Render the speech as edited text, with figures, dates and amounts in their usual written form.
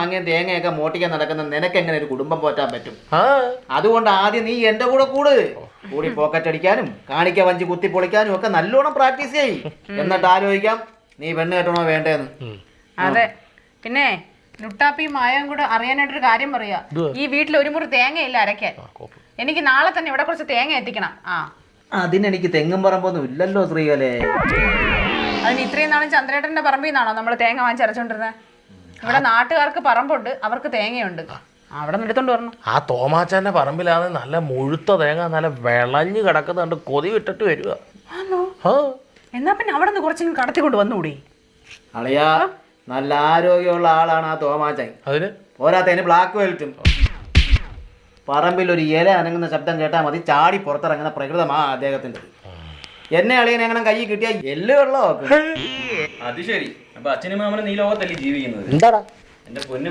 അങ്ങനെ തേങ്ങയൊക്കെ മോട്ടിക്കാൻ നടക്കുന്ന നിനക്ക് എങ്ങനെ ഒരു കുടുംബം പോറ്റാൻ പറ്റും? അതുകൊണ്ട് ആദ്യം നീ എന്റെ കൂടെ കൂടി പോക്കറ്റ് അടിക്കാനും കാണിക്ക വഞ്ചി കുത്തി പൊളിക്കാനും ഒക്കെ നല്ലോണം പ്രാക്ടീസ് ചെയ്യ്. എന്നിട്ട് ആലോചിക്കാം നീ പെണ്ണ് കെട്ടണോ വേണ്ടേന്ന്. അതെ. പിന്നെ ലുട്ടാപ്പി മായം കൂടെ അറിയാനായിട്ടൊരു കാര്യം പറയാ. ഈ വീട്ടിൽ ഒരു മുറി തേങ്ങയില്ല അരയ്ക്കാൻ. എനിക്ക് നാളെ തന്നെ ഇവിടെ കുറച്ച് തേങ്ങ എത്തിക്കണം. അതിനെനിക്ക് തെങ്ങും പറമ്പൊന്നും ഇല്ലല്ലോ ശ്രീകലേ. അതിന് ഇത്രയും നാളും ചന്ദ്രേട്ടന്റെ പറമ്പിൽ നിന്നാണോ നമ്മൾ തേങ്ങ വാങ്ങിച്ചരച്ചോണ്ടിരുന്നത്? ഇവിടെ നാട്ടുകാർക്ക് പറമ്പുണ്ട്, അവർക്ക് തേങ്ങയുണ്ട്. അവിടെ നിന്ന് എടുത്തോണ്ട് വരണം. ആ തോമാച്ചാന്റെ പറമ്പിലാണ് നല്ല മുഴുത്ത തേങ്ങ, നല്ല വിളഞ്ഞു കിടക്കുന്നുണ്ട്. കൊതി വിട്ടിട്ട് വരിക. എന്നാ പിന്നെ അവിടെ നിന്ന് കുറച്ചെങ്കിലും കടത്തിക്കൊണ്ട് വന്നുകൂടി? അളിയാ, നല്ല ആരോഗ്യമുള്ള ആളാണ് ആ തോമാച്ചാൻ. അതിന് പോരാത്തതിന് ബ്ലാക്ക് ബെൽറ്റും. പറമ്പിൽ ഒരു ഇല അനങ്ങുന്ന ശബ്ദം കേട്ടാൽ മതി ചാടി പുറത്തിറങ്ങുന്ന പ്രകൃതമാ അദ്ദേഹത്തിന്റെ. എന്നെ അളിയനെ എങ്ങനെ കൈ കിട്ടിയ എല്ല് വെള്ളമൊക്കെ. അത് ശരി. അപ്പൊ അച്ഛനും മാമനും നീ ലോകത്തല്ലേ ജീവിക്കുന്നത്? എന്താടാ എന്റെ പൊന്നു